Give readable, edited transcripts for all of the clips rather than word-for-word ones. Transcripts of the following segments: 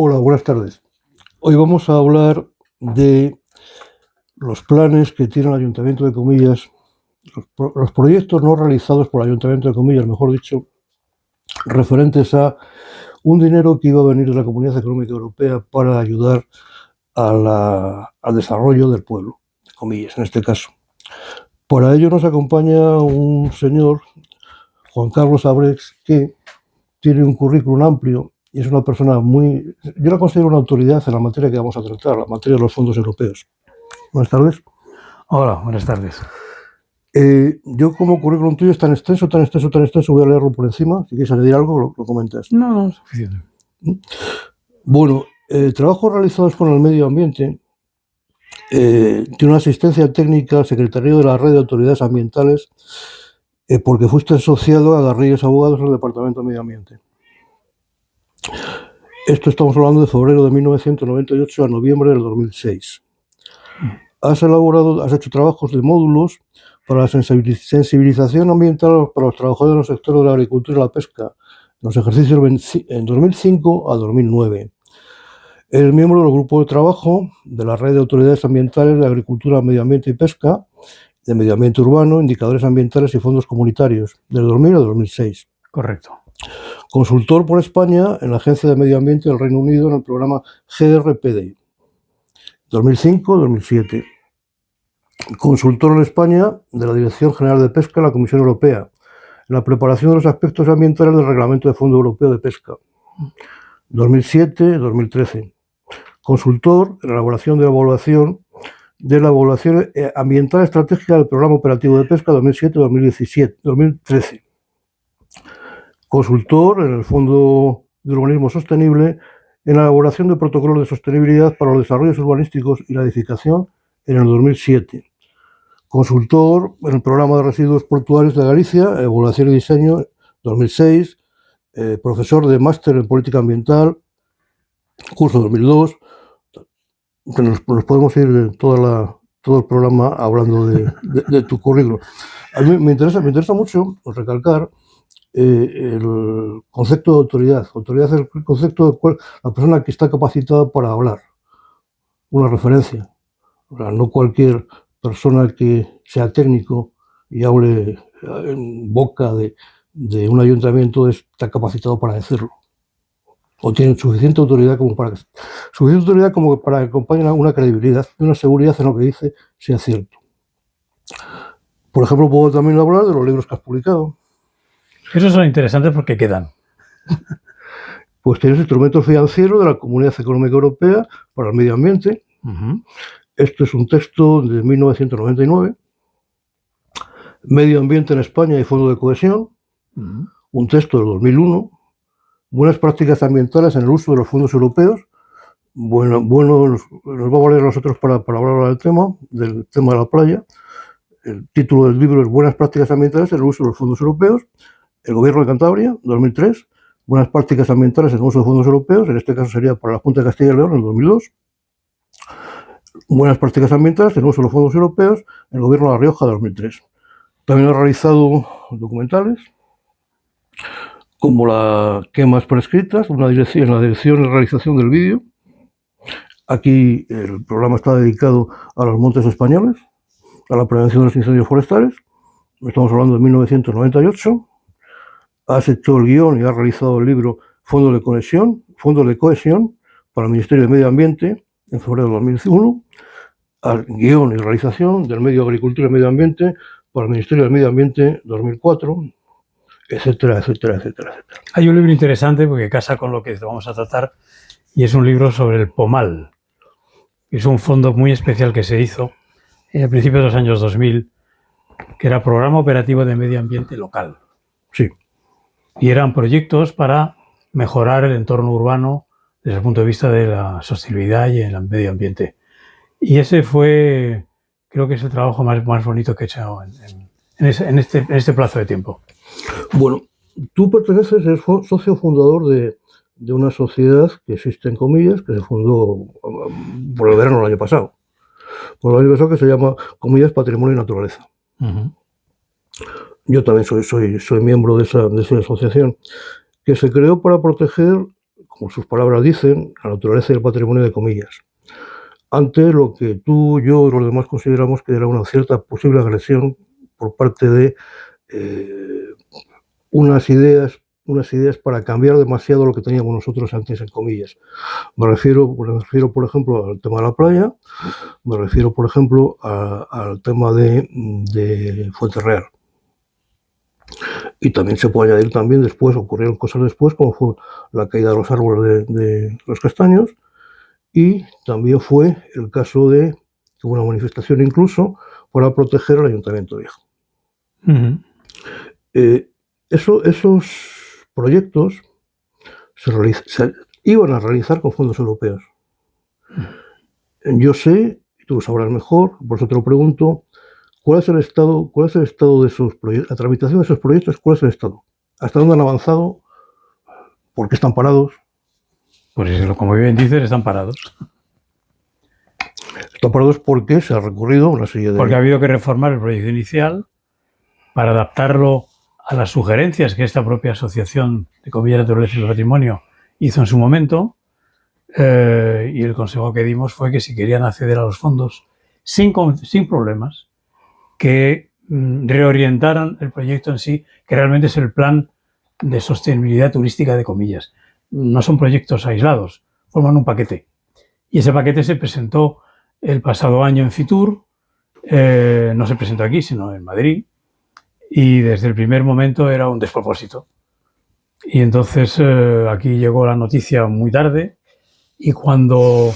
Hola, buenas tardes. Hoy vamos a hablar de los planes que tiene el Ayuntamiento de Comillas, los proyectos no realizados por el Ayuntamiento de Comillas, mejor dicho, referentes a un dinero que iba a venir de la Comunidad Económica Europea para ayudar al desarrollo del pueblo, de Comillas, en este caso. Para ello nos acompaña un señor, Juan Carlos Abrex, que tiene un currículum amplio y es una persona yo la considero una autoridad en la materia que vamos a tratar, la materia de los fondos europeos. Buenas tardes. Hola, buenas tardes. Yo, como currículum tuyo es tan extenso, voy a leerlo por encima. Si quieres añadir algo, lo comentas. No, suficiente. Bueno, trabajos realizados con el medio ambiente. Tiene una asistencia técnica al Secretariado de la Red de Autoridades Ambientales, porque fuiste asociado a Garrigues Abogados en el Departamento de Medio Ambiente. Esto estamos hablando de febrero de 1998 a noviembre del 2006. Has hecho trabajos de módulos para la sensibilización ambiental para los trabajadores en los sectores de la agricultura y la pesca, en los ejercicios en 2005 a 2009. Eres miembro del grupo de trabajo de la Red de Autoridades Ambientales de Agricultura, Medio Ambiente y Pesca, de Medio Ambiente Urbano, Indicadores Ambientales y Fondos Comunitarios, del 2000 a 2006. Correcto. Consultor por España en la Agencia de Medio Ambiente del Reino Unido en el programa GRPD, 2005-2007. Consultor en España de la Dirección General de Pesca en la Comisión Europea, en la preparación de los aspectos ambientales del Reglamento de Fondo Europeo de Pesca, 2007-2013. Consultor en la elaboración de la evaluación ambiental estratégica del Programa Operativo de Pesca 2007-2013. Consultor en el Fondo de Urbanismo Sostenible en la elaboración de protocolos de sostenibilidad para los desarrollos urbanísticos y la edificación en el 2007. Consultor en el Programa de Residuos Portuarios de Galicia, Evaluación y Diseño, 2006. Profesor de Máster en Política Ambiental, curso 2002. Nos podemos ir todo el programa hablando de tu currículum. A mí me interesa mucho recalcar el concepto de autoridad. Autoridad es el concepto de la persona que está capacitada para hablar. Una referencia. O sea, no cualquier persona que sea técnico y hable en boca de un ayuntamiento está capacitado para decirlo. O tiene suficiente autoridad como para que acompañe una credibilidad y una seguridad en lo que dice sea cierto. Por ejemplo, puedo también hablar de los libros que has publicado. Esos son interesantes porque quedan. Pues tienes instrumentos financieros de la Comunidad Económica Europea para el Medio Ambiente. Esto es un texto de 1999. Medio Ambiente en España y Fondo de Cohesión. Un texto del 2001. Buenas prácticas ambientales en el uso de los fondos europeos. Bueno, nos va a valer a nosotros para hablar del tema de la playa. El título del libro es Buenas prácticas ambientales en el uso de los fondos europeos. El Gobierno de Cantabria, 2003. Buenas prácticas ambientales en el uso de fondos europeos. En este caso sería para la Junta de Castilla y León, en 2002. Buenas prácticas ambientales en el uso de los fondos europeos. El Gobierno de La Rioja, 2003. También ha realizado documentales como la Quemas Prescritas, en la dirección y realización del vídeo. Aquí el programa está dedicado a los montes españoles, a la prevención de los incendios forestales. Estamos hablando de 1998. Has hecho el guión y has realizado el libro Fondos de Cohesión para el Ministerio de Medio Ambiente en febrero de 2001. Al guión y realización del Medio Agricultura y Medio Ambiente para el Ministerio del Medio Ambiente 2004. Etcétera, etcétera, etcétera, etcétera. Hay un libro interesante porque casa con lo que vamos a tratar y es un libro sobre el POMAL. Es un fondo muy especial que se hizo a principios de los años 2000, que era Programa Operativo de Medio Ambiente Local. Sí. Y eran proyectos para mejorar el entorno urbano desde el punto de vista de la sostenibilidad y el medio ambiente. Y ese fue, creo que es el trabajo más bonito que he hecho en este plazo de tiempo. Bueno, tú eres socio fundador de una sociedad que existe en Comillas, que se fundó por el verano del año pasado. Que se llama Comillas Patrimonio y Naturaleza. Yo también soy miembro de esa asociación, que se creó para proteger, como sus palabras dicen, la naturaleza y el patrimonio de Comillas, ante lo que tú, yo y los demás consideramos que era una cierta posible agresión por parte de unas ideas para cambiar demasiado lo que teníamos nosotros antes, en Comillas. Me refiero, por ejemplo, al tema de la playa, me refiero, por ejemplo, al tema de Fuenterreal. Y también se puede añadir también después, ocurrieron cosas después, como fue la caída de los árboles de los castaños, y también fue el caso de una manifestación incluso para proteger al Ayuntamiento Viejo. Esos proyectos se iban a realizar con fondos europeos. Yo sé, y tú lo sabrás mejor, por eso te lo pregunto, ¿cuál es el estado de esos proyectos, la tramitación de esos proyectos? ¿Cuál es el estado? ¿Hasta dónde han avanzado? ¿Por qué están parados? Pues como bien dices, están parados. Están parados porque se ha recurrido a una serie de... Porque ha habido que reformar el proyecto inicial para adaptarlo a las sugerencias que esta propia Asociación de Comillas, Naturaleza y Patrimonio hizo en su momento, y el consejo que dimos fue que si querían acceder a los fondos sin problemas, que reorientaran el proyecto en sí, que realmente es el plan de sostenibilidad turística de Comillas. No son proyectos aislados, forman un paquete. Y ese paquete se presentó el pasado año en Fitur, no se presentó aquí, sino en Madrid, y desde el primer momento era un despropósito. Y entonces aquí llegó la noticia muy tarde, y cuando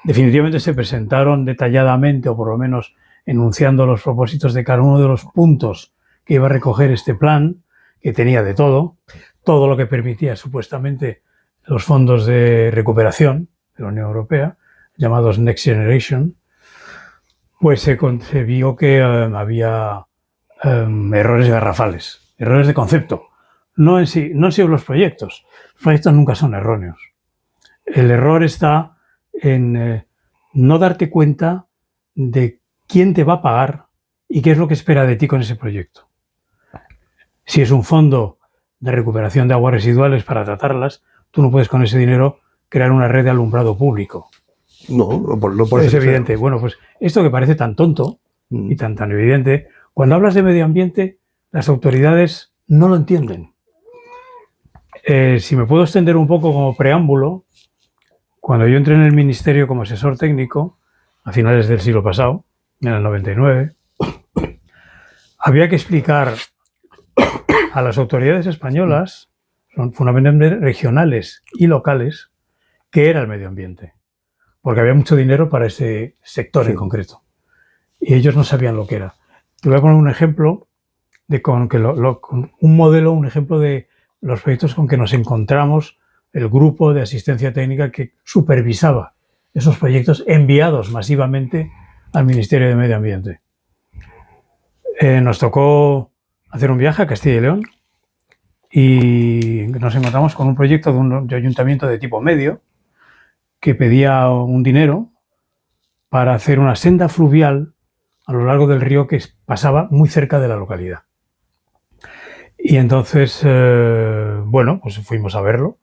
definitivamente se presentaron detalladamente, o por lo menos enunciando los propósitos de cada uno de los puntos que iba a recoger este plan, que tenía de todo lo que permitía supuestamente los fondos de recuperación de la Unión Europea, llamados Next Generation, pues se vio que había errores garrafales, errores de concepto. No en sí los proyectos. Los proyectos nunca son erróneos. El error está en no darte cuenta de quién te va a pagar y qué es lo que espera de ti con ese proyecto. Si es un fondo de recuperación de aguas residuales para tratarlas, tú no puedes con ese dinero crear una red de alumbrado público. No parece. Es evidente. Bueno, pues esto que parece tan tonto y tan evidente, cuando hablas de medio ambiente, las autoridades no lo entienden. Si me puedo extender un poco como preámbulo, cuando yo entré en el ministerio como asesor técnico, a finales del siglo pasado, en el 99, había que explicar a las autoridades españolas, fundamentalmente regionales y locales, qué era el medio ambiente. Porque había mucho dinero para ese sector en concreto. Y ellos no sabían lo que era. Te voy a poner un ejemplo un ejemplo de los proyectos con que nos encontramos, el grupo de asistencia técnica que supervisaba esos proyectos enviados masivamente al Ministerio de Medio Ambiente. Nos tocó hacer un viaje a Castilla y León y nos encontramos con un proyecto de un ayuntamiento de tipo medio que pedía un dinero para hacer una senda fluvial a lo largo del río que pasaba muy cerca de la localidad. Y entonces, pues fuimos a verlo,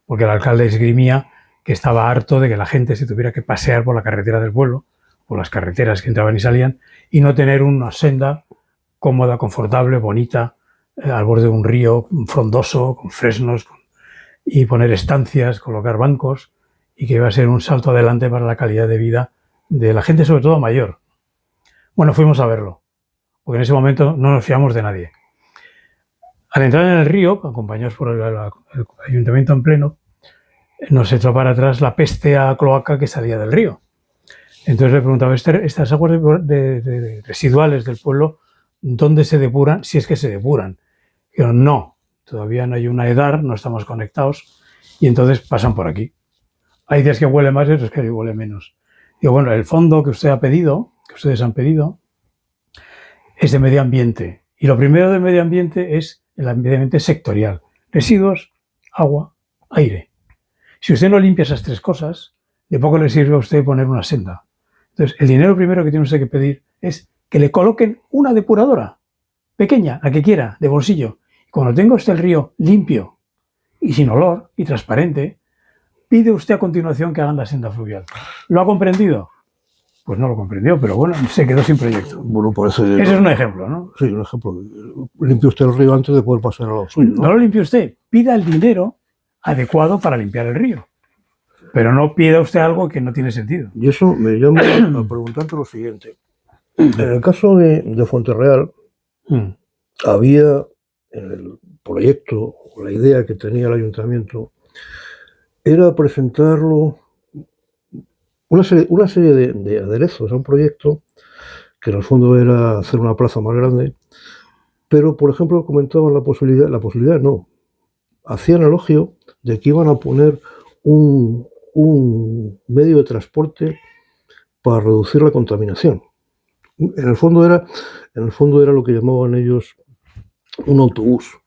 porque el alcalde esgrimía que estaba harto de que la gente se tuviera que pasear por la carretera del pueblo, por las carreteras que entraban y salían, y no tener una senda cómoda, confortable, bonita, al borde de un río frondoso, con fresnos, y poner estancias, colocar bancos, y que iba a ser un salto adelante para la calidad de vida de la gente, sobre todo mayor. Bueno, fuimos a verlo, porque en ese momento no nos fiamos de nadie. Al entrar en el río, acompañados por el ayuntamiento en pleno, nos echó para atrás la peste a cloaca que salía del río. Entonces le preguntaba, ¿estas aguas residuales del pueblo, dónde se depuran? Si es que se depuran. Dijeron, no, todavía no hay una EDAR, no estamos conectados, y entonces pasan por aquí. Hay días que huele más y otros que huele menos. Digo, bueno, el fondo que ustedes han pedido, es de medio ambiente. Y lo primero del medio ambiente es el medio ambiente sectorial. Residuos, agua, aire. Si usted no limpia esas tres cosas, de poco le sirve a usted poner una senda. Entonces, el dinero primero que tiene usted que pedir es que le coloquen una depuradora, pequeña, la que quiera, de bolsillo. Y cuando tenga usted el río limpio y sin olor y transparente, pide usted a continuación que hagan la senda fluvial. ¿Lo ha comprendido? Pues no lo comprendió, pero bueno, se quedó sin proyecto. Bueno, parece... Ese es un ejemplo, ¿no? Sí, un ejemplo. Limpie usted el río antes de poder pasar a lo suyo, ¿no? No lo limpie usted, pida el dinero adecuado para limpiar el río. Pero no pida usted algo que no tiene sentido. Y eso me llama a preguntarte lo siguiente. En el caso de Fuenterreal, había en el proyecto, la idea que tenía el ayuntamiento, era presentarlo una serie de aderezos a un proyecto que en el fondo era hacer una plaza más grande, pero por ejemplo comentaban la posibilidad no, hacían elogio de que iban a poner un medio de transporte para reducir la contaminación. En el fondo era lo que llamaban ellos un autobús.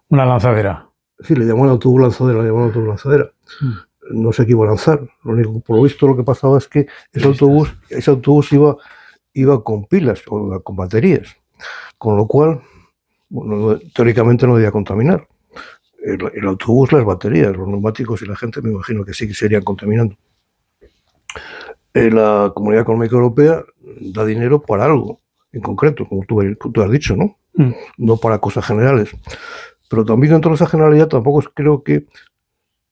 Una lanzadera. Sí, le llamaban autobús lanzadera. No sé qué iba a lanzar. Lo único, por lo visto, lo que pasaba es que ese autobús iba con pilas, con baterías, con lo cual, bueno, teóricamente no debía contaminar. El autobús, las baterías, los neumáticos y la gente, me imagino que sí que se irían contaminando. La Comunidad Económica Europea da dinero para algo en concreto, como tú has dicho, ¿no? No para cosas generales. Pero también dentro de esa generalidad tampoco creo que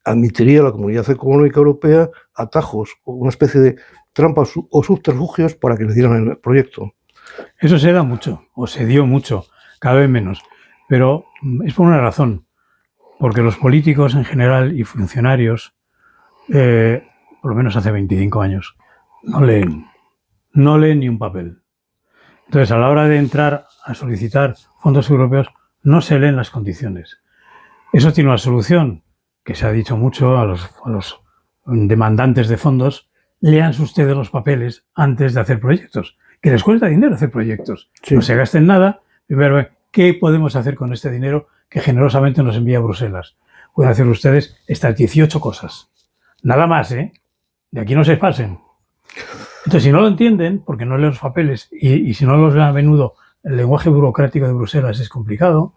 admitiría la Comunidad Económica Europea atajos o una especie de trampas o subterfugios para que le dieran el proyecto. Eso se da mucho, o se dio mucho, cada vez menos. Pero es por una razón. Porque los políticos en general y funcionarios, por lo menos hace 25 años, no leen ni un papel. Entonces, a la hora de entrar a solicitar fondos europeos, no se leen las condiciones. Eso tiene una solución, que se ha dicho mucho a los demandantes de fondos: lean ustedes los papeles antes de hacer proyectos, que les cuesta dinero hacer proyectos. Sí. No se gasten nada, primero, ¿qué podemos hacer con este dinero que generosamente nos envía Bruselas? Pueden hacer ustedes estas 18 cosas. Nada más, ¿eh? De aquí no se pasen. Entonces, si no lo entienden, porque no leen los papeles, y si no los leen a menudo, el lenguaje burocrático de Bruselas es complicado,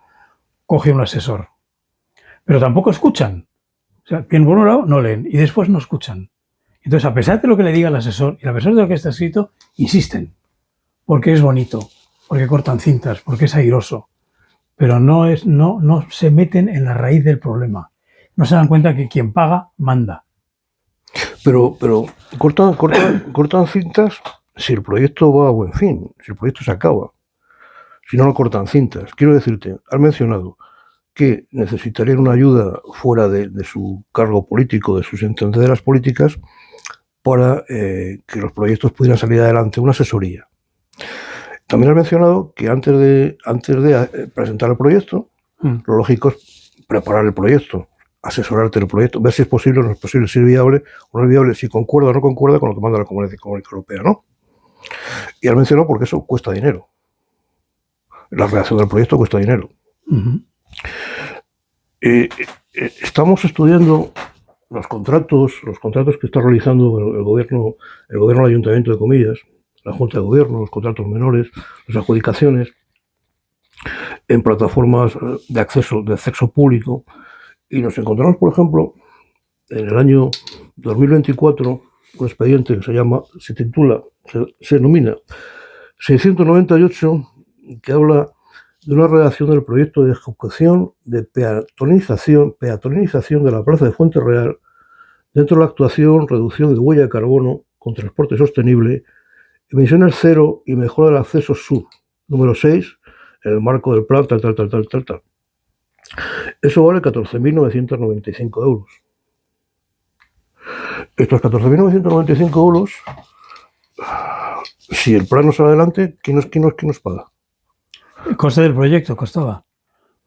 coge un asesor. Pero tampoco escuchan. O sea, bien, por un lado, no leen, y después no escuchan. Entonces, a pesar de lo que le diga el asesor, y a pesar de lo que está escrito, insisten. Porque es bonito, porque cortan cintas, porque es airoso. Pero no se meten en la raíz del problema. No se dan cuenta que quien paga, manda. Pero cortan cintas si el proyecto va a buen fin, si el proyecto se acaba. Si no cortan cintas. Quiero decirte, has mencionado que necesitarían una ayuda fuera de su cargo político, de sus entendederas políticas, para que los proyectos pudieran salir adelante, una asesoría. También has mencionado que antes de presentar el proyecto, lo lógico es preparar el proyecto, asesorarte del proyecto, ver si es posible o no es posible, si es viable o no es viable, si concuerda o no concuerda con lo que manda la Comunidad Económica Europea, ¿no? Y has mencionado porque eso cuesta dinero. La redacción del proyecto cuesta dinero. Estamos estudiando los contratos que está realizando el gobierno del ayuntamiento de Comillas, la Junta de Gobierno, los contratos menores, las adjudicaciones en plataformas de acceso público, y nos encontramos, por ejemplo, en el año 2024 un expediente que se denomina 698, que habla de una redacción del proyecto de ejecución de peatonalización de la plaza de Fuenterreal dentro de la actuación reducción de huella de carbono con transporte sostenible, emisiones cero y mejora del acceso sur, número 6, en el marco del plan tal. Eso vale 14.995 euros. Estos 14.995 euros, si el plan no sale adelante, ¿quién nos paga? ¿El coste del proyecto costaba?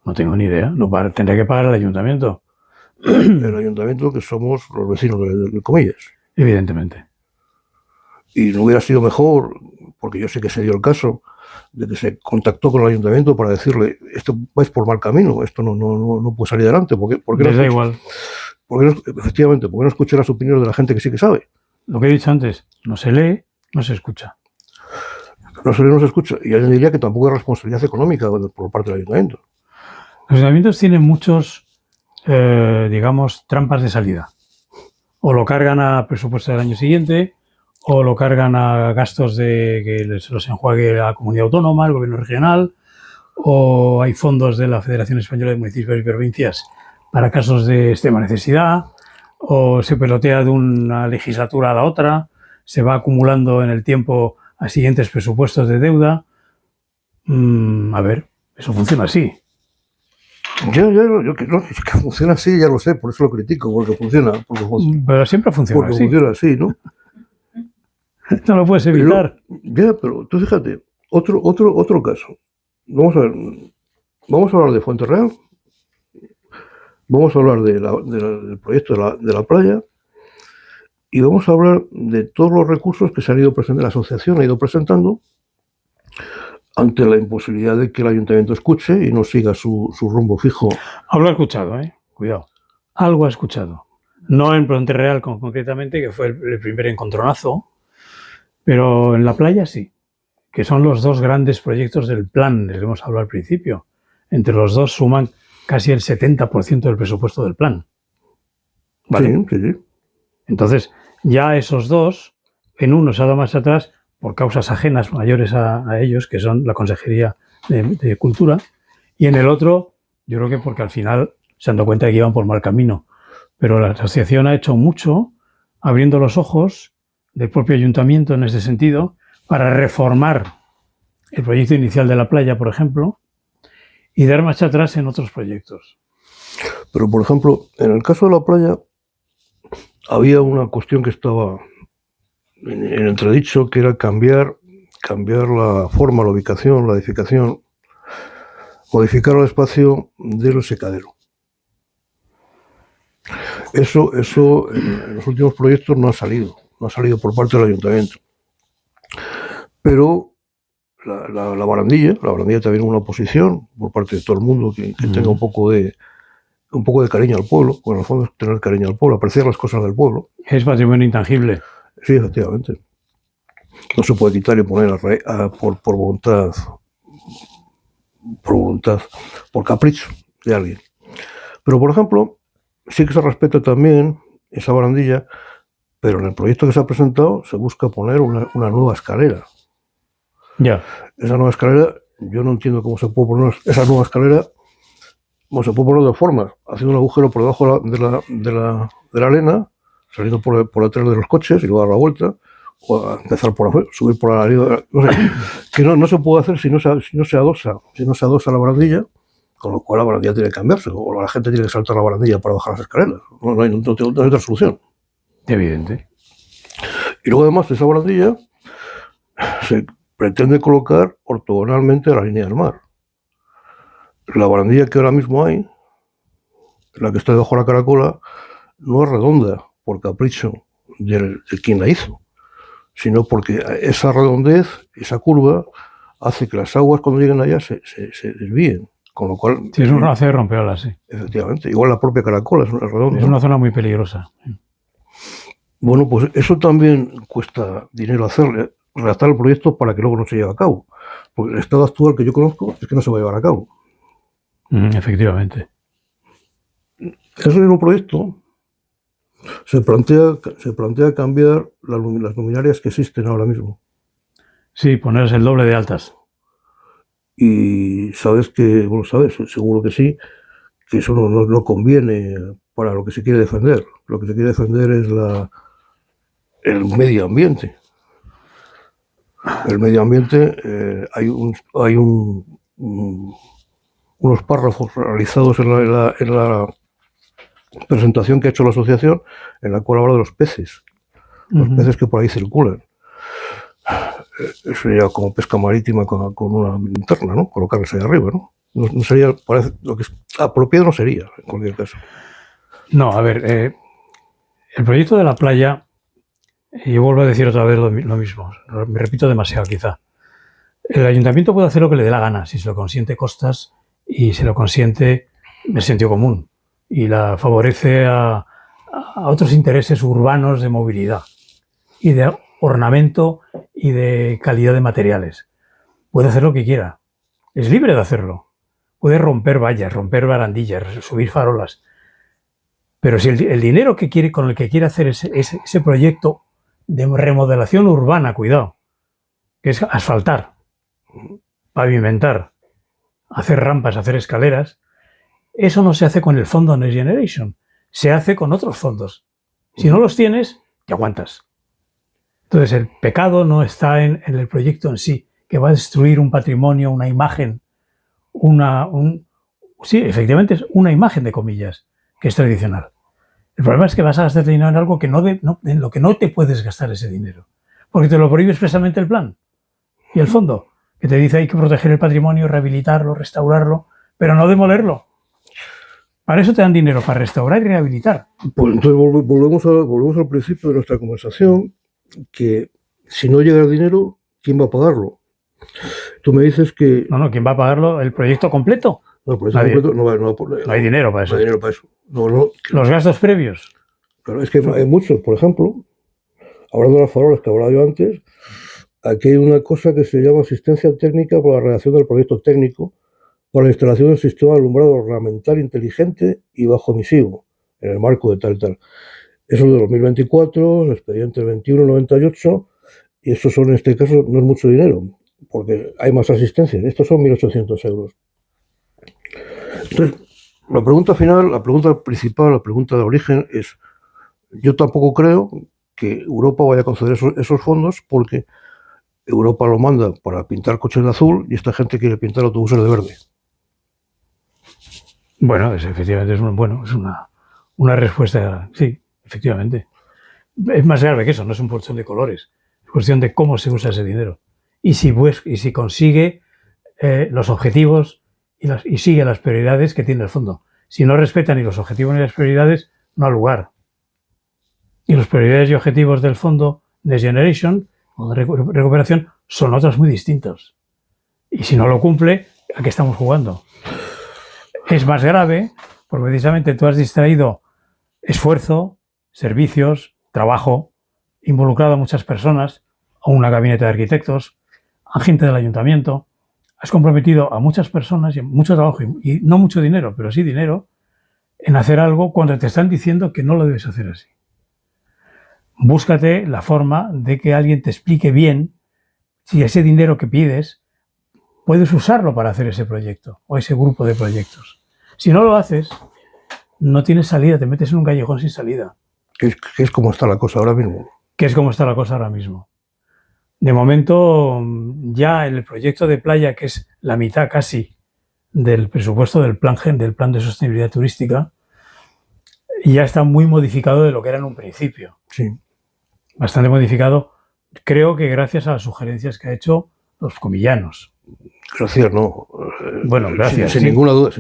No tengo ni idea. Tendría que pagar el ayuntamiento. El ayuntamiento, que somos los vecinos de Comillas. Evidentemente. Y no hubiera sido mejor, porque yo sé que se dio el caso, de que se contactó con el ayuntamiento para decirle: esto vais por mal camino, esto no puede salir adelante. ¿Por qué les da igual? Efectivamente, porque no escuché las opiniones de la gente que sí que sabe. Lo que he dicho antes, no se lee, no se escucha. No se lee, no se escucha. Y alguien diría que tampoco hay responsabilidad económica por parte del ayuntamiento. Los ayuntamientos tienen muchos, digamos, trampas de salida. O lo cargan a presupuesto del año siguiente, o lo cargan a gastos de que los enjuague la comunidad autónoma, el gobierno regional, o hay fondos de la Federación Española de Municipios y Provincias para casos de extrema necesidad, o se pelotea de una legislatura a la otra, se va acumulando en el tiempo a siguientes presupuestos de deuda. A ver, eso funciona así. Yo que funciona así, ya lo sé, por eso lo critico, porque funciona. Pero siempre funciona porque así. Funciona así, ¿no? No lo puedes evitar. Pero tú fíjate, otro caso. Vamos a hablar de Fuente Real, vamos a hablar del proyecto de la playa y vamos a hablar de todos los recursos que se han ido presentando, la asociación ha ido presentando ante la imposibilidad de que el ayuntamiento escuche y no siga su rumbo fijo. Algo ha escuchado, cuidado. Algo ha escuchado. No en Fuente Real concretamente, que fue el primer encontronazo, pero en la playa sí, que son los dos grandes proyectos del plan del que hemos hablado al principio. Entre los dos suman casi el 70% del presupuesto del plan. ¿Vale? Sí. Entonces, ya esos dos, en uno se ha dado más atrás por causas ajenas mayores a ellos, que son la Consejería de Cultura, y en el otro, yo creo que porque al final se han dado cuenta de que iban por mal camino. Pero la asociación ha hecho mucho, abriendo los ojos del propio ayuntamiento en ese sentido, para reformar el proyecto inicial de la playa, por ejemplo, y dar marcha atrás en otros proyectos. Pero, por ejemplo, en el caso de la playa, había una cuestión que estaba en entredicho, que era cambiar la forma, la ubicación, la edificación, modificar el espacio del secadero. Eso en los últimos proyectos no ha salido por parte del ayuntamiento. Pero la barandilla también es una oposición por parte de todo el mundo que tenga un poco de cariño al pueblo, porque en el fondo es tener cariño al pueblo, apreciar las cosas del pueblo. Es patrimonio intangible. Sí, efectivamente. No se puede quitar y poner por voluntad, por capricho de alguien. Pero, por ejemplo, sí que se respeta también esa barandilla, pero en el proyecto que se ha presentado se busca poner una nueva escalera. Ya. Esa nueva escalera, yo no entiendo cómo se puede poner esa nueva escalera. Bueno, se puede poner de dos formas, haciendo un agujero por debajo de la arena, saliendo por detrás de los coches y luego dar la vuelta, o empezar por afuera, subir por arriba, no sé, que no se puede hacer si no se adosa la barandilla, con lo cual la barandilla tiene que cambiarse, o la gente tiene que saltar la barandilla para bajar las escaleras, no hay otra solución. Evidente. Y luego además de esa barandilla se pretende colocar ortogonalmente a la línea del mar. La barandilla que ahora mismo hay, la que está debajo de la caracola, no es redonda por capricho de quien la hizo, sino porque esa redondez, esa curva, hace que las aguas cuando lleguen allá se desvíen. Con lo cual, sí, es una zona de rompeolas, sí. Efectivamente. Igual la propia caracola es redonda. Es una zona muy peligrosa. Bueno, pues eso también cuesta dinero hacerle, redactar el proyecto para que luego no se lleve a cabo. Porque el estado actual que yo conozco es que no se va a llevar a cabo. Efectivamente. Ese mismo proyecto se plantea cambiar las luminarias que existen ahora mismo. Sí, ponerse el doble de altas. Y sabes seguro que sí, que eso no conviene para lo que se quiere defender. Lo que se quiere defender es el medio ambiente. El medio ambiente, hay unos párrafos realizados en la presentación que ha hecho la asociación, en la cual habla de los peces peces que por ahí circulan. Eso sería como pesca marítima con una linterna, ¿no? Colocarles ahí arriba, ¿no? No sería, parece, lo que es apropiado no sería, en cualquier caso. No, a ver, el proyecto de la playa, y yo vuelvo a decir otra vez lo mismo, me repito demasiado quizá. El ayuntamiento puede hacer lo que le dé la gana, si se lo consiente Costas y se lo consiente el sentido común, y la favorece a otros intereses urbanos de movilidad y de ornamento y de calidad de materiales. Puede hacer lo que quiera, es libre de hacerlo. Puede romper vallas, romper barandillas, subir farolas. Pero si el dinero que quiere, con el que quiere hacer ese proyecto de remodelación urbana, cuidado, que es asfaltar, pavimentar, hacer rampas, hacer escaleras, eso no se hace con el fondo Next Generation, se hace con otros fondos. Si no los tienes, te aguantas. Entonces el pecado no está en el proyecto en sí, que va a destruir un patrimonio, una imagen, sí, efectivamente es una imagen de comillas, que es tradicional. El problema es que vas a gastar dinero en algo en lo que no te puedes gastar ese dinero, porque te lo prohíbe expresamente el plan y el fondo, que te dice hay que proteger el patrimonio, rehabilitarlo, restaurarlo, pero no demolerlo. Para eso te dan dinero, para restaurar y rehabilitar. Pues entonces volvemos al principio de nuestra conversación, que si no llega el dinero, ¿quién va a pagarlo? Tú me dices que... No, ¿quién va a pagarlo? ¿El proyecto completo? No, el proyecto completo no hay dinero para eso. No hay dinero para eso. Los gastos previos. Claro, es que hay muchos, por ejemplo, hablando de las farolas que hablaba yo antes, aquí hay una cosa que se llama asistencia técnica por la redacción del proyecto técnico para la instalación del sistema de alumbrado ornamental inteligente y bajo emisivo, en el marco de tal. Eso es de 2024, el expediente 2198, y eso son, en este caso, no es mucho dinero, porque hay más asistencia. Estos son 1.800 euros. Entonces, la pregunta final, la pregunta principal, la pregunta de origen es, yo tampoco creo que Europa vaya a conceder esos fondos, porque Europa lo manda para pintar coches de azul y esta gente quiere pintar autobuses de verde. Bueno, efectivamente es una respuesta, sí, efectivamente. Es más grave que eso, no es una cuestión de colores, es cuestión de cómo se usa ese dinero. Y si consigue los objetivos y sigue las prioridades que tiene el fondo. Si no respeta ni los objetivos ni las prioridades, no ha lugar. Y los prioridades y objetivos del fondo Next Generation o de recuperación son otros muy distintos. Y si no lo cumple, ¿a qué estamos jugando? Es más grave porque precisamente tú has distraído esfuerzo, servicios, trabajo, involucrado a muchas personas, a una gabinete de arquitectos, a gente del ayuntamiento. Has comprometido a muchas personas y mucho trabajo y no mucho dinero, pero sí dinero, en hacer algo cuando te están diciendo que no lo debes hacer así. Búscate la forma de que alguien te explique bien si ese dinero que pides puedes usarlo para hacer ese proyecto o ese grupo de proyectos. Si no lo haces, no tienes salida, te metes en un callejón sin salida. Que es como está la cosa ahora mismo. Que es como está la cosa ahora mismo. De momento, ya el proyecto de playa, que es la mitad casi del presupuesto del plan de sostenibilidad turística, ya está muy modificado de lo que era en un principio. Sí. Bastante modificado, creo que gracias a las sugerencias que ha hecho los comillanos. Gracias, no. Bueno, gracias. Sin ninguna duda.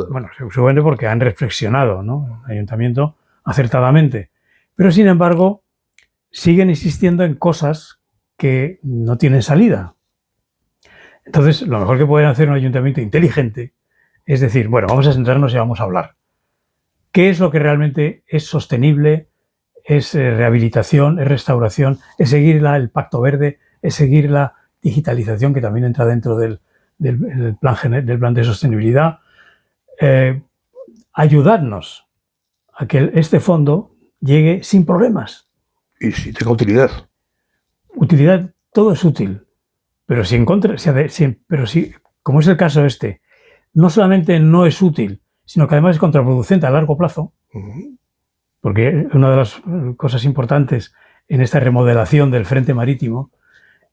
Bueno, seguramente porque han reflexionado, ¿no? El ayuntamiento acertadamente. Pero, sin embargo, siguen insistiendo en cosas que no tienen salida. Entonces, lo mejor que pueden hacer un ayuntamiento inteligente es decir, bueno, vamos a centrarnos y vamos a hablar. ¿Qué es lo que realmente es sostenible? ¿Es rehabilitación? ¿Es restauración? ¿Es seguir el Pacto Verde? ¿Es seguir la digitalización que también entra dentro del plan de sostenibilidad? Ayudarnos a que este fondo llegue sin problemas. Y si tenga utilidad. Utilidad, todo es útil. Pero si, como es el caso este, no solamente no es útil, sino que además es contraproducente a largo plazo, porque una de las cosas importantes en esta remodelación del frente marítimo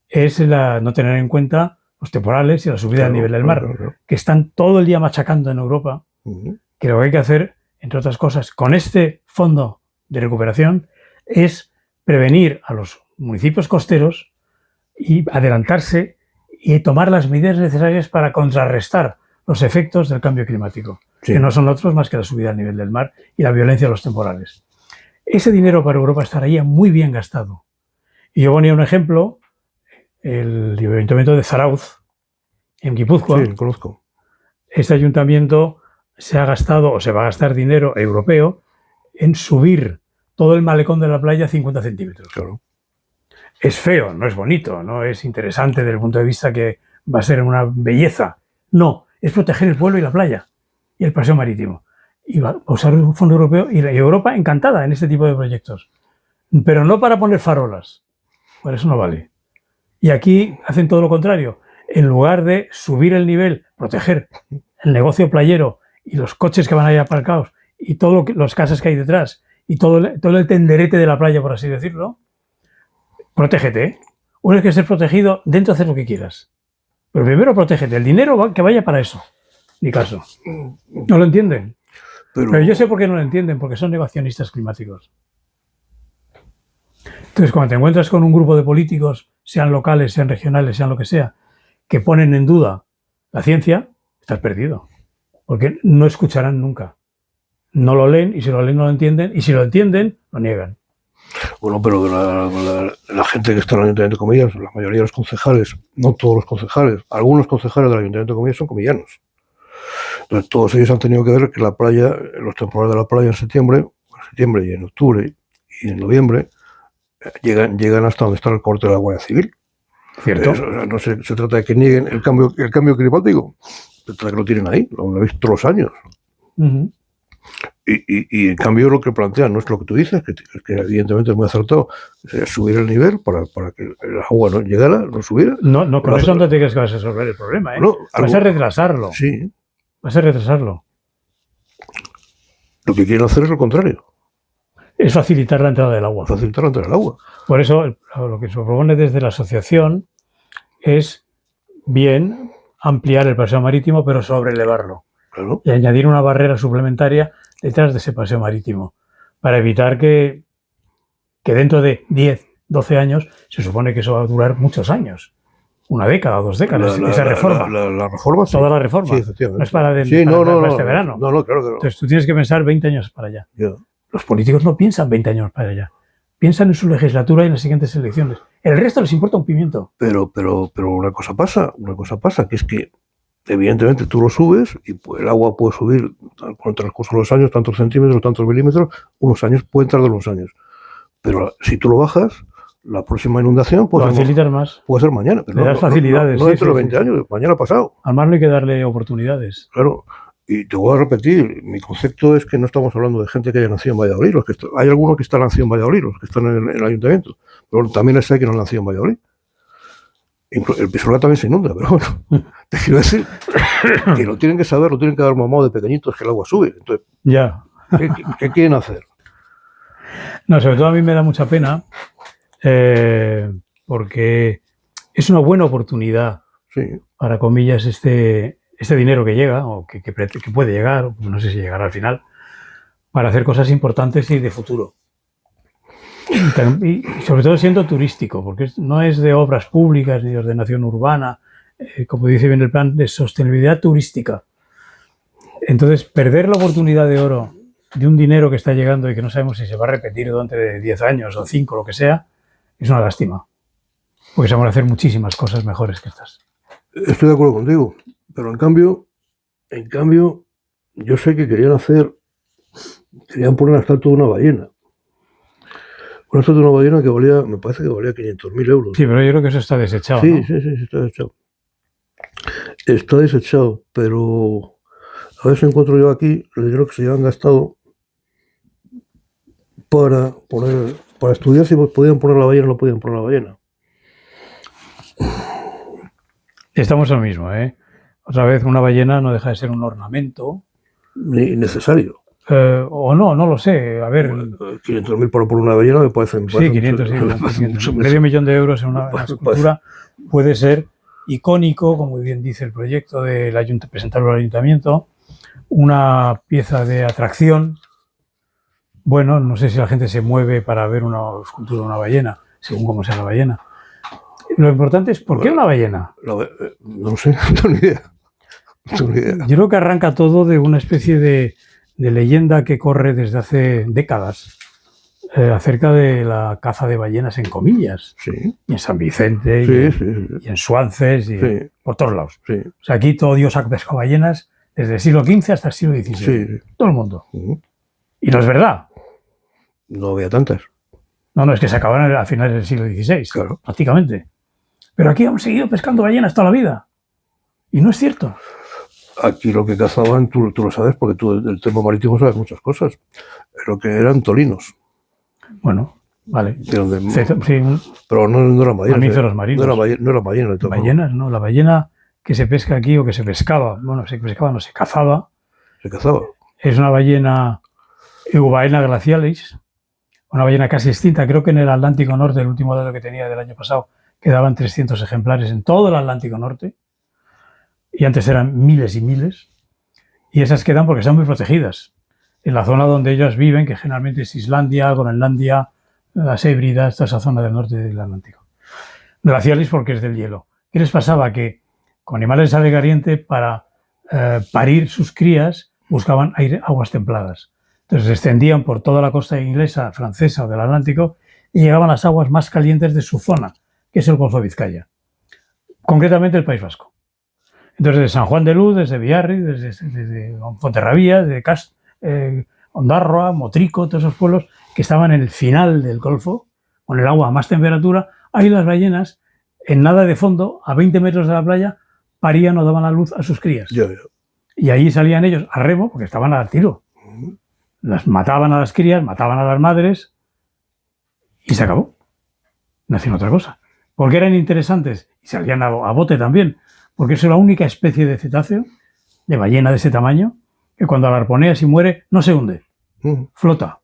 es no tener en cuenta los temporales y la subida del nivel del mar, que están todo el día machacando en Europa, que lo que hay que hacer, entre otras cosas, con este fondo de recuperación, es prevenir a los municipios costeros y adelantarse y tomar las medidas necesarias para contrarrestar los efectos del cambio climático, que no son otros más que la subida del nivel del mar y la violencia de los temporales. Ese dinero para Europa estaría muy bien gastado. Y yo ponía un ejemplo, el ayuntamiento de Zarauz, en Guipúzcoa. Sí, lo conozco. Este ayuntamiento se ha gastado o se va a gastar dinero europeo en subir todo el malecón de la playa 50 centímetros. Claro. Es feo, no es bonito, no es interesante desde el punto de vista que va a ser una belleza. No, es proteger el pueblo y la playa y el paseo marítimo. y va a usar un fondo europeo y Europa encantada en este tipo de proyectos. Pero no para poner farolas. Por eso no vale. Y aquí hacen todo lo contrario. En lugar de subir el nivel, proteger el negocio playero y los coches que van ahí aparcados y todas las casas que hay detrás y todo el tenderete de la playa, por así decirlo, protégete. Una vez que estés protegido, dentro haces lo que quieras. Pero primero protégete. El dinero que vaya para eso. Ni caso. No lo entienden. Pero yo sé por qué no lo entienden, porque son negacionistas climáticos. Entonces, cuando te encuentras con un grupo de políticos, sean locales, sean regionales, sean lo que sea, que ponen en duda la ciencia, estás perdido. Porque no escucharán nunca. No lo leen, y si lo leen no lo entienden, y si lo entienden, lo niegan. Bueno, pero la gente que está en el Ayuntamiento de Comillas, la mayoría de los concejales, no todos los concejales, algunos concejales del Ayuntamiento de Comillas son comillanos. Entonces, todos ellos han tenido que ver que la playa, los temporales de la playa en septiembre y en octubre y en noviembre, llegan hasta donde está el corte de la Guardia Civil. ¿Cierto? No se trata de que nieguen el cambio climático, se trata de que lo tienen ahí, lo han visto todos los años. Uh-huh. Y en cambio lo que plantean no es lo que tú dices, que evidentemente es muy acertado, es subir el nivel para que el agua no llegara, no subiera. No, con eso no te crees que vas a resolver el problema, ¿eh? No, vas a retrasarlo. Sí. Vas a retrasarlo. Lo que quieren hacer es lo contrario. Es facilitar la entrada del agua. Facilitar la entrada del agua. Por eso lo que se propone desde la asociación es bien ampliar el paseo marítimo, pero sobrelevarlo. Claro. Y añadir una barrera suplementaria detrás de ese paseo marítimo, para evitar que dentro de 10, 12 años, se supone que eso va a durar muchos años, una década, 2 décadas, esa reforma. La reforma, sí. Toda la reforma. Sí, efectivamente. No es para, para este verano. No, claro que no. Entonces tú tienes que pensar 20 años para allá. Yeah. Los políticos no piensan 20 años para allá. Piensan en su legislatura y en las siguientes elecciones. El resto les importa un pimiento. Pero una cosa pasa, que es que evidentemente tú lo subes y pues, el agua puede subir con el transcurso de los años, tantos centímetros, tantos milímetros, unos años, pueden tardar unos años. Pero si tú lo bajas, la próxima inundación puede ser mañana. Pero le das facilidades. No dentro de 20 años, mañana pasado. Al mar no hay que darle oportunidades. Claro. Y te voy a repetir, mi concepto es que no estamos hablando de gente que haya nacido en Valladolid. Hay algunos que están nacidos en Valladolid, los que están en el ayuntamiento. Pero bueno, también hay que no han nacido en Valladolid. El Pisuerga también se inunda, pero bueno, te quiero decir que lo tienen que saber, lo tienen que haber mamado de pequeñitos que el agua sube. Entonces, ya. ¿Qué quieren hacer? No, sobre todo a mí me da mucha pena porque es una buena oportunidad, sí, para comillas, este dinero que llega o que puede llegar, no sé si llegará al final, para hacer cosas importantes y de futuro. Y sobre todo siendo turístico, porque no es de obras públicas ni de ordenación urbana, como dice bien el plan, de sostenibilidad turística. Entonces, perder la oportunidad de oro de un dinero que está llegando y que no sabemos si se va a repetir durante 10 años o 5, lo que sea, es una lástima. Porque se van a hacer muchísimas cosas mejores que estas. Estoy de acuerdo contigo, pero en cambio, yo sé que querían poner la estatua de una ballena. Una estatua de una ballena que me parece que valía 500.000 euros. Sí, pero yo creo que eso está desechado, sí, ¿no? Sí, está desechado. Está desechado, pero a ver si encuentro yo aquí el dinero que se habían gastado para estudiar si podían poner la ballena o no podían poner la ballena. Estamos en lo mismo, ¿eh? Otra vez, una ballena no deja de ser un ornamento. Ni necesario. O no lo sé. A ver. 500.000 por una ballena me parece. Sí, 500. Medio millón de euros en una escultura puede ser icónico, como bien dice el proyecto del presentarlo al ayuntamiento, una pieza de atracción. Bueno, no sé si la gente se mueve para ver una escultura de una ballena, según cómo sea la ballena. Lo importante es, ¿por qué una ballena? No sé, no tengo ni idea. Yo creo que arranca todo de una especie de leyenda que corre desde hace décadas acerca de la caza de ballenas en Comillas. Sí. Y en San Vicente, y en Suances, y por todos lados. Sí. O sea, aquí todo Dios ha pescado ballenas desde el siglo XV hasta el siglo XVI. Sí. Todo el mundo. Y no es verdad. No había tantas. No, es que se acabaron a finales del siglo XVI, claro, prácticamente. Pero aquí hemos seguido pescando ballenas toda la vida. Y no es cierto. aquí lo que cazaban, tú lo sabes, porque tú del tema marítimo sabes muchas cosas, lo que eran tolinos. Bueno, vale. Sí, sí, pero no eran ballenas. Mamíferos marinos. No era ballena. Ballenas, no. La ballena que se pesca aquí o que se pescaba, bueno, se pescaba, no, se cazaba. Se cazaba. Es una ballena Eubaena glacialis, una ballena casi extinta. Creo que en el Atlántico Norte, el último dato que tenía del año pasado, quedaban 300 ejemplares en todo el Atlántico Norte. Y antes eran miles y miles. Y esas quedan porque están muy protegidas. En la zona donde ellas viven, que generalmente es Islandia, Groenlandia, las Hébridas, toda esa zona del norte del Atlántico. Glacialis porque es del hielo. ¿Qué les pasaba? Que con animales de sangre caliente, para parir sus crías, buscaban aguas templadas. Entonces descendían por toda la costa inglesa, francesa o del Atlántico y llegaban a las aguas más calientes de su zona, que es el Golfo de Vizcaya. Concretamente el País Vasco. Entonces, desde San Juan de Luz, desde Biarritz, desde Ponterrabía, desde Ondarroa, Motrico, todos esos pueblos que estaban en el final del Golfo, con el agua a más temperatura, ahí las ballenas, en nada de fondo, a 20 metros de la playa, parían o daban a luz a sus crías. Y ahí salían ellos a remo, porque estaban al tiro. Las mataban a las crías, mataban a las madres, y se acabó. No hacían otra cosa. Porque eran interesantes, y salían a bote también, porque es la única especie de cetáceo, de ballena de ese tamaño, que cuando la arponeas y muere, no se hunde, flota.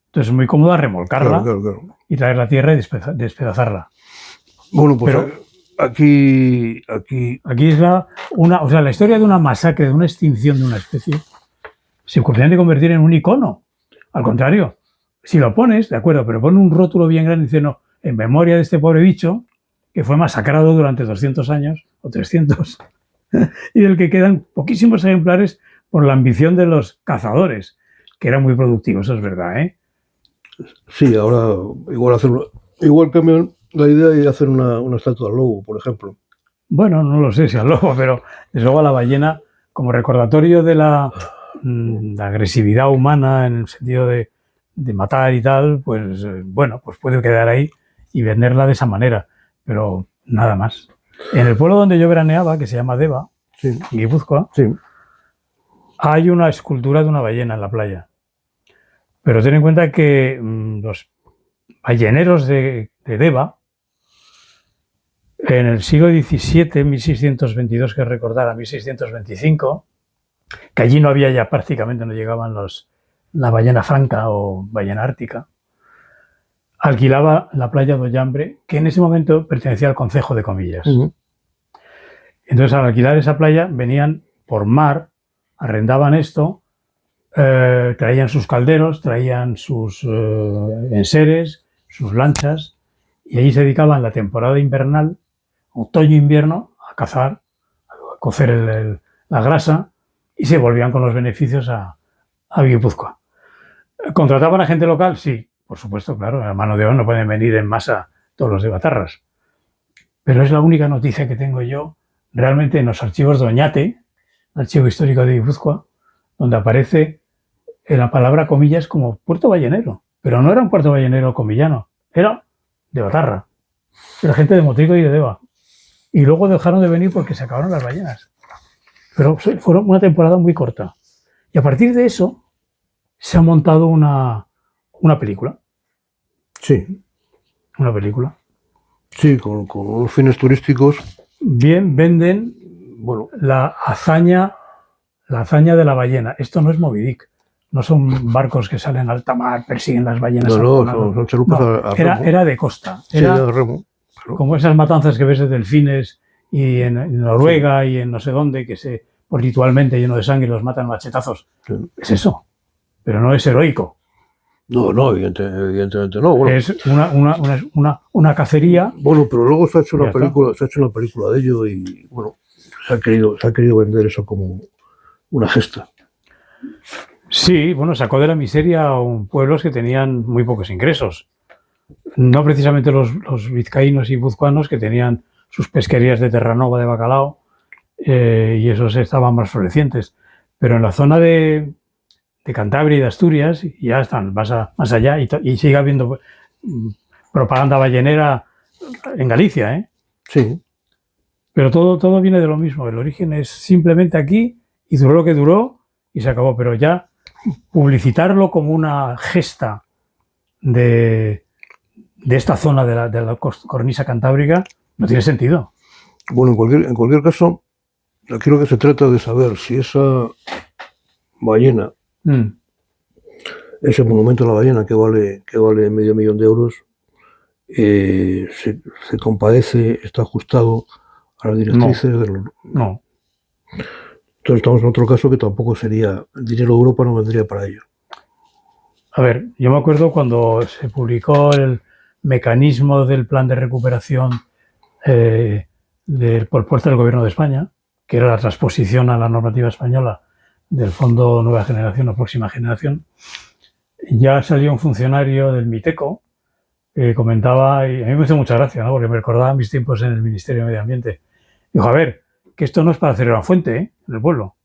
Entonces es muy cómodo remolcarla y traerla a tierra y despedazarla. Bueno, pues pero aquí es la historia de una masacre, de una extinción de una especie, se pretende convertir en un icono. Al contrario, si lo pones, de acuerdo, pero pon un rótulo bien grande diciendo, en memoria de este pobre bicho, que fue masacrado durante 200 años, o 300, y del que quedan poquísimos ejemplares por la ambición de los cazadores, que eran muy productivos, eso es verdad, ¿eh? Sí, ahora igual cambian la idea de hacer una estatua al lobo, por ejemplo. Bueno, no lo sé si al lobo, pero desde luego a la ballena, como recordatorio de la agresividad humana en el sentido de matar y tal, pues bueno, pues puede quedar ahí y venderla de esa manera, pero nada más. En el pueblo donde yo veraneaba, que se llama Deva, sí, en Guipúzcoa, sí, hay una escultura de una ballena en la playa. Pero ten en cuenta que los balleneros de Deva, en el siglo XVII, 1622, que recordar, a 1625, que allí no había ya prácticamente, no llegaban la ballena franca o ballena ártica, alquilaba la playa de Ollambre, que en ese momento pertenecía al concejo de Comillas. Entonces, al alquilar esa playa, venían por mar, arrendaban esto, traían sus calderos, traían sus enseres, sus lanchas, y allí se dedicaban la temporada invernal, otoño-invierno, a cazar, a cocer la grasa, y se volvían con los beneficios a Guipúzcoa. ¿Contrataban a gente local? Sí, por supuesto, claro, la mano de obra no pueden venir en masa todos los de Batarras. Pero es la única noticia que tengo yo realmente en los archivos de Oñate, Archivo Histórico de Guipúzcoa, donde aparece la palabra Comillas como puerto ballenero. Pero no era un puerto ballenero comillano, era de Batarra. Era gente de Motrico y de Deva. Y luego dejaron de venir porque se acabaron las ballenas. Pero fueron una temporada muy corta. Y a partir de eso se ha montado una película. Sí. Una película. Sí, con unos fines turísticos. Bien, venden, bueno, la hazaña de la ballena. Esto no es Moby Dick. No son barcos que salen a alta mar, persiguen las ballenas. No, son chalupas a remo. Era de costa. Era de remo. Claro. Como esas matanzas que ves de delfines y en Noruega, sí, y en no sé dónde, que por ritualmente lleno de sangre los matan machetazos. Sí. Es eso. Pero no es heroico. No, evidentemente no. Bueno, es una cacería. Bueno, pero luego se ha hecho una película de ello y bueno, se ha querido vender eso como una gesta. Sí, bueno, sacó de la miseria a pueblos que tenían muy pocos ingresos. No precisamente los vizcaínos y guipuzcoanos, que tenían sus pesquerías de Terranova de bacalao, y esos estaban más florecientes. Pero en la zona de Cantabria y de Asturias ya están más allá y sigue habiendo propaganda ballenera en Galicia, ¿eh? Sí. Pero todo viene de lo mismo. El origen es simplemente aquí y duró lo que duró y se acabó. Pero ya publicitarlo como una gesta de esta zona de la cornisa cantábrica no tiene sentido. Bueno, en cualquier caso, aquí lo que se trata de saber si esa ballena, ese monumento a la ballena que vale medio millón de euros, se compadece, está ajustado a las directrices de los... No. Entonces estamos en otro caso que tampoco sería, el dinero de Europa no vendría para ello. A ver, yo me acuerdo cuando se publicó el mecanismo del plan de recuperación por parte del Gobierno de España, que era la transposición a la normativa española del Fondo Nueva Generación o Próxima Generación. Ya salió un funcionario del MITECO que comentaba, y a mí me hizo mucha gracia, ¿no? Porque me recordaba mis tiempos en el Ministerio de Medio Ambiente. Dijo, a ver, que esto no es para hacer una fuente en el pueblo.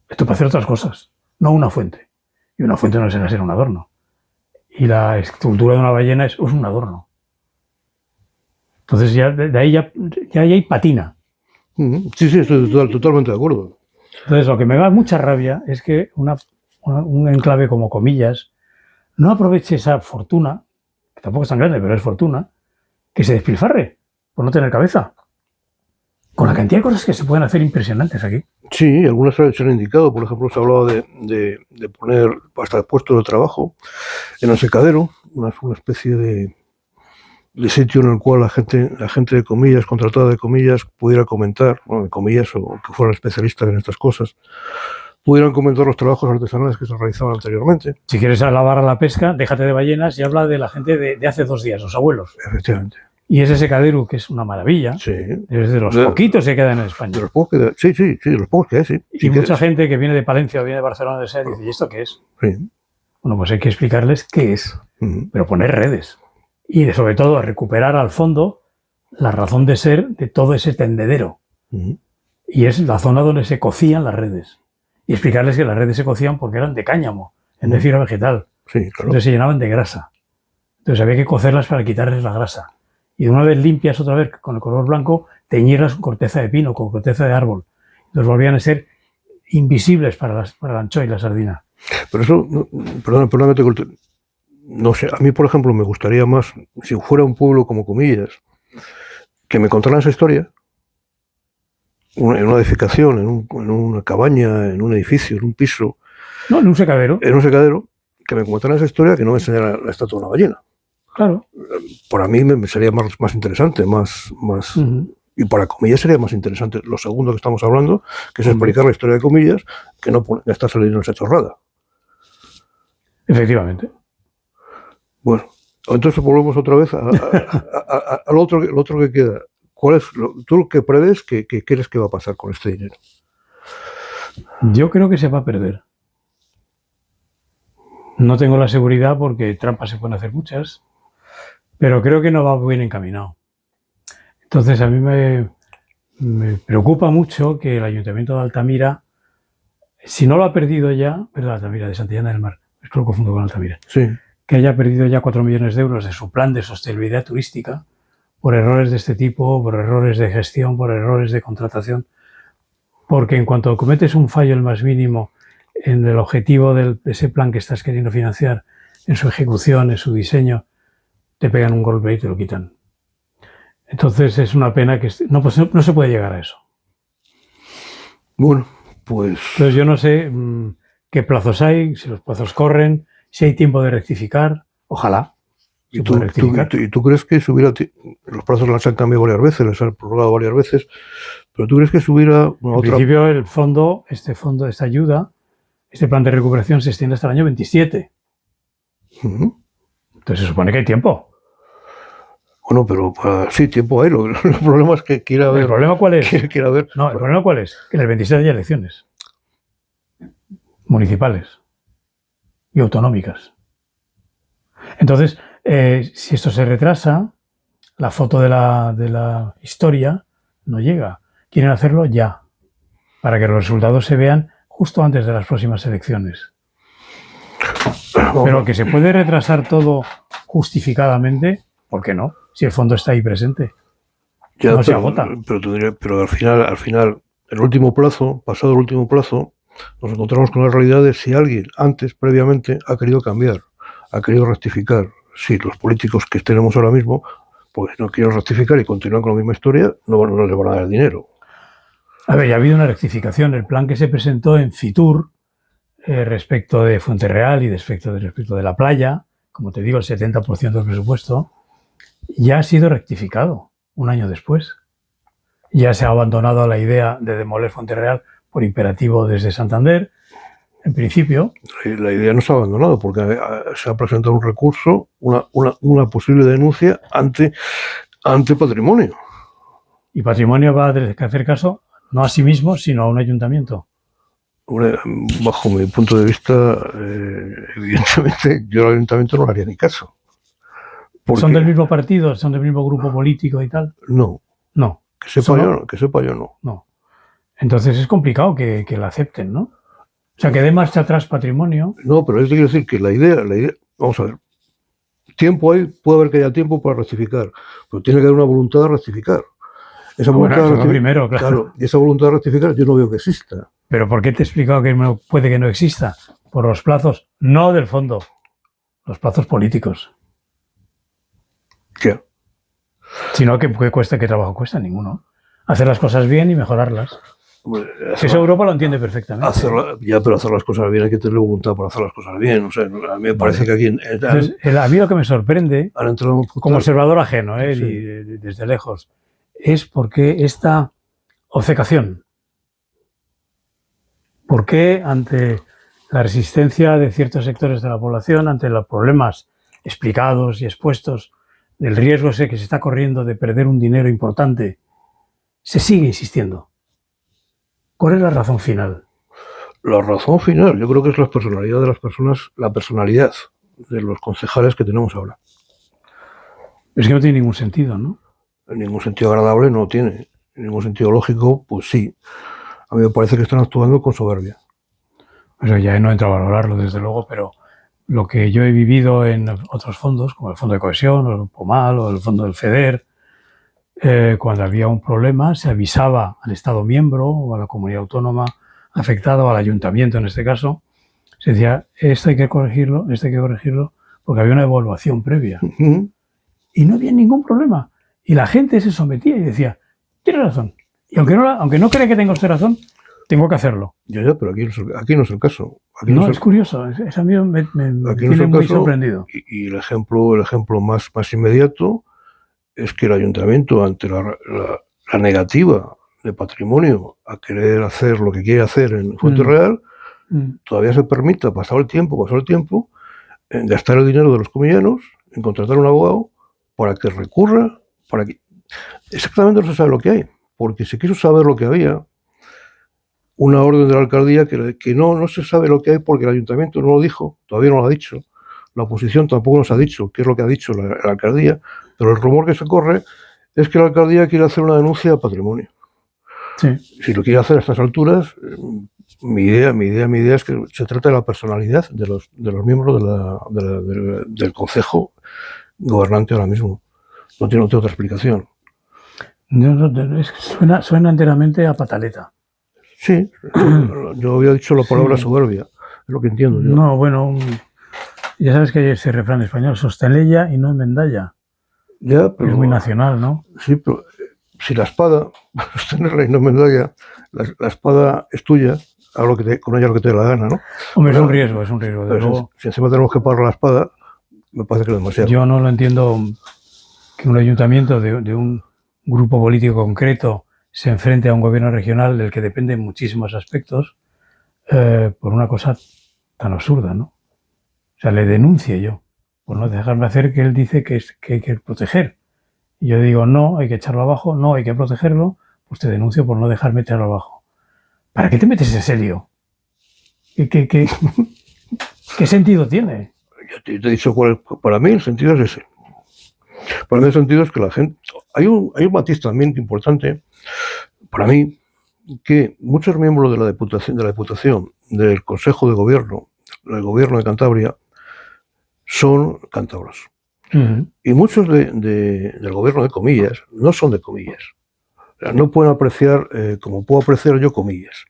Esto es para hacer otras cosas, no una fuente. Y una fuente no es ser un adorno. Y la escultura de una ballena es un adorno. Entonces ya de ahí ya hay patina. Sí, estoy totalmente de acuerdo. Entonces lo que me da mucha rabia es que un enclave como Comillas no aproveche esa fortuna, que tampoco es tan grande, pero es fortuna, que se despilfarre por no tener cabeza. Con la cantidad de cosas que se pueden hacer impresionantes aquí. Sí, algunas se han indicado. Por ejemplo, se ha hablado de poner hasta puestos de trabajo en el secadero, una especie de sitio en el cual la gente de Comillas, contratada de Comillas, pudiera comentar, bueno, de Comillas o que fueran especialistas en estas cosas, pudieran comentar los trabajos artesanales que se realizaban anteriormente. Si quieres alabar a la pesca, déjate de ballenas y habla de la gente de hace 2 días, los abuelos. Efectivamente. Y ese secadero, que es una maravilla, Sí. es de los poquitos que quedan en España. De los pocos que sí, de los pocos que hay, sí. Y sí mucha gente que viene de Palencia o viene de Barcelona dice, ¿y esto qué es? Sí. Bueno, pues hay que explicarles qué es, pero poner redes. Y sobre todo recuperar al fondo la razón de ser de todo ese tendedero. Y es la zona donde se cocían las redes. Y explicarles que las redes se cocían porque eran de cáñamo, en de fibra vegetal. Sí, claro. Entonces se llenaban de grasa. Entonces había que cocerlas para quitarles la grasa. Y una vez limpias otra vez con el color blanco, teñirlas con corteza de pino, con corteza de árbol. Entonces volvían a ser invisibles para la anchoa y la sardina. Pero eso, perdóname, no sé, a mí, por ejemplo, me gustaría más, si fuera un pueblo como Comillas, que me contaran esa historia, en una edificación, en una cabaña, en un edificio, en un piso. No, en un secadero. En un secadero, que me contaran esa historia, que no me enseñara la estatua de una ballena. Claro. Para mí me sería más interesante, más y para Comillas sería más interesante lo segundo que estamos hablando, que es explicar la historia de Comillas, que no estar saliendo esa chorrada. Efectivamente. Bueno, entonces volvemos otra vez a lo otro que queda. ¿Cuál es tú lo que prevés que crees que va a pasar con este dinero? Yo creo que se va a perder. No tengo la seguridad porque trampas se pueden hacer muchas, pero creo que no va bien encaminado. Entonces a mí me preocupa mucho que el Ayuntamiento de Altamira, si no lo ha perdido ya, perdón, Altamira, de Santillana del Mar, es que lo confundo con Altamira, sí, que haya perdido ya 4 millones de euros de su plan de sostenibilidad turística por errores de este tipo, por errores de gestión, por errores de contratación, porque en cuanto cometes un fallo el más mínimo en el objetivo de ese plan que estás queriendo financiar, en su ejecución, en su diseño, te pegan un golpe y te lo quitan. Entonces es una pena que no se puede llegar a eso. Bueno, pues... Entonces yo no sé qué plazos hay, si los plazos corren, si hay tiempo de rectificar, ojalá. ¿Y tú crees que los plazos las han cambiado varias veces, las han prorrogado varias veces, pero tú crees que subiera En principio el fondo, esta ayuda, este plan de recuperación se extiende hasta el año 27. Entonces se supone que hay tiempo. Bueno, pero sí, tiempo hay. El problema es que quiera haber... ¿El problema cuál es? Quiera haber... No, el problema cuál es? Que en el 27 hay elecciones municipales y autonómicas. Entonces, si esto se retrasa, la foto de la historia no llega. Quieren hacerlo ya, para que los resultados se vean justo antes de las próximas elecciones. Pero que se puede retrasar todo justificadamente, ¿por qué no? Si el fondo está ahí presente. Ya, no se agota. Pero al final, el último plazo, pasado el último plazo, nos encontramos con la realidad de si alguien antes, previamente, ha querido cambiar, ha querido rectificar. Si los políticos que tenemos ahora mismo, pues no quieren rectificar y continúan con la misma historia, no les van a dar dinero. A ver, ya ha habido una rectificación. El plan que se presentó en Fitur respecto de Fuenterreal y respecto de la playa, como te digo, el 70% del presupuesto, ya ha sido rectificado un año después. Ya se ha abandonado la idea de demoler Fuenterreal por imperativo desde Santander, en principio. La idea no se ha abandonado porque se ha presentado un recurso, una posible denuncia ante Patrimonio. Y Patrimonio va a tener que hacer caso no a sí mismo, sino a un ayuntamiento. Bajo mi punto de vista, evidentemente, yo al ayuntamiento no le haría ni caso. ¿Son del mismo partido? ¿Son del mismo grupo político y tal? No. No. Que sepa yo no. No. Entonces es complicado que la acepten, ¿no? O sea, que dé marcha atrás Patrimonio. No, pero eso quiere decir que la idea, vamos a ver, tiempo hay, puede haber que haya tiempo para rectificar, pero tiene que haber una voluntad de rectificar. Esa voluntad de rectificar, primero, claro. Y esa voluntad de rectificar yo no veo que exista. ¿Pero por qué te he explicado que puede que no exista? Por los plazos, no del fondo, los plazos políticos. ¿Qué? Sino que cuesta, ¿qué trabajo cuesta? Ninguno. Hacer las cosas bien y mejorarlas. Eso Europa lo entiende perfectamente. Pero hacer las cosas bien hay que tener voluntad para hacer las cosas bien. O sea, a mí me parece que aquí... Entonces, a mí lo que me sorprende, como observador ajeno, sí, desde lejos, es por qué esta obcecación. ¿Por qué ante la resistencia de ciertos sectores de la población, ante los problemas explicados y expuestos del riesgo ese que se está corriendo de perder un dinero importante, se sigue insistiendo? ¿Cuál es la razón final? La razón final, yo creo que es la personalidad de las personas, la personalidad de los concejales que tenemos ahora. Es que no tiene ningún sentido, ¿no? En ningún sentido agradable no tiene. En ningún sentido lógico, pues sí. A mí me parece que están actuando con soberbia. Pero ya no entro a valorarlo, desde luego, pero lo que yo he vivido en otros fondos, como el Fondo de Cohesión, o el POMAL, o el Fondo del FEDER, cuando había un problema, se avisaba al Estado miembro o a la comunidad autónoma afectada o al ayuntamiento en este caso, se decía, esto hay que corregirlo, porque había una evaluación previa. Y no había ningún problema. Y la gente se sometía y decía, tiene razón. Y aunque no cree que tenga usted razón, tengo que hacerlo. Ya, pero aquí no es el caso. Es curioso, es a mí me tiene muy sorprendido. Y el ejemplo más inmediato es que el ayuntamiento, ante la negativa de Patrimonio a querer hacer lo que quiere hacer en Fuenterreal, todavía se permita, pasado el tiempo, en gastar el dinero de los comillanos, en contratar a un abogado para que recurra, para que... Exactamente no se sabe lo que hay, porque se quiso saber lo que había, una orden de la alcaldía que no se sabe lo que hay porque el ayuntamiento no lo dijo, todavía no lo ha dicho, la oposición tampoco nos ha dicho qué es lo que ha dicho la alcaldía, pero el rumor que se corre es que la alcaldía quiere hacer una denuncia a Patrimonio. Sí. Si lo quiere hacer a estas alturas, mi idea es que se trata de la personalidad de los miembros del Concejo gobernante ahora mismo. No tiene otra explicación. Suena enteramente a pataleta. Sí, yo había dicho la palabra soberbia, es lo que entiendo yo. No, bueno, ya sabes que hay ese refrán español, sostenella y no enmendalla. Ya, pero, es muy nacional, ¿no? Sí, pero si la espada, sostenerla y no enmendalla, la espada es tuya, haz con ella lo que te dé la gana, ¿no? Hombre, es un riesgo. De luego, si encima tenemos que pagar la espada, me parece que es demasiado. Yo no lo entiendo que un ayuntamiento de un grupo político concreto se enfrente a un gobierno regional del que dependen muchísimos aspectos por una cosa tan absurda, ¿no? O sea, le denuncie yo por no dejarme hacer que él dice que hay que proteger. Y yo digo, no, hay que echarlo abajo, no, hay que protegerlo, pues te denuncio por no dejarme echarlo abajo. ¿Para qué te metes en serio? ¿Qué sentido tiene? Yo te he dicho cuál es, para mí el sentido es ese. Para mí el sentido es que la gente... Hay un matiz también importante, para mí, que muchos miembros de la Diputación, del Consejo de Gobierno, del Gobierno de Cantabria, son cántabros. Y muchos del Gobierno de comillas no son de comillas. O sea, no pueden apreciar como puedo apreciar yo, comillas.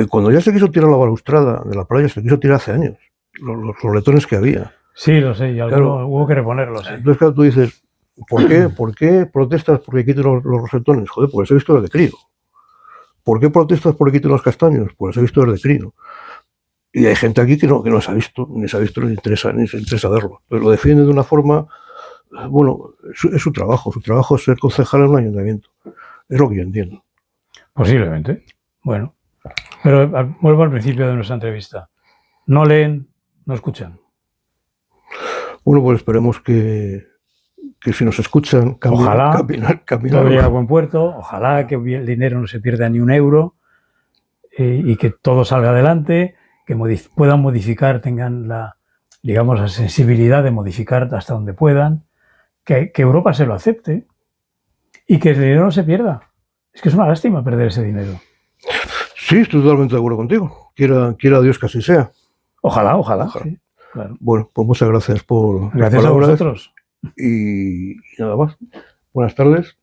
Cuando ya se quiso tirar la balaustrada de la playa, se quiso tirar hace años, los roletones que había. Sí, lo sé, y Claro, hubo que reponerlos. Sí. Entonces, claro, tú dices, ¿por qué protestas porque quiten los rosetones? Joder, pues los he visto desde crío. ¿Por qué protestas porque quiten los castaños? Pues los he visto desde crío. Y hay gente aquí que no se ha visto, ni se le interesa verlo. Pero lo defienden de una forma, bueno, es su trabajo. Su trabajo es ser concejal en un ayuntamiento. Es lo que yo entiendo. Posiblemente. Bueno, pero vuelvo al principio de nuestra entrevista. No leen, no escuchan. Bueno, pues esperemos que si nos escuchan, ojalá todo llegue a buen puerto, ojalá que el dinero no se pierda ni un euro y que todo salga adelante, que puedan modificar, tengan la sensibilidad de modificar hasta donde puedan, que Europa se lo acepte y que el dinero no se pierda. Es que es una lástima perder ese dinero. Sí, estoy totalmente de acuerdo contigo. Quiera Dios que así sea. Ojalá. Sí, claro. Bueno, pues muchas gracias por gracias a vosotros. Y nada más. Buenas tardes.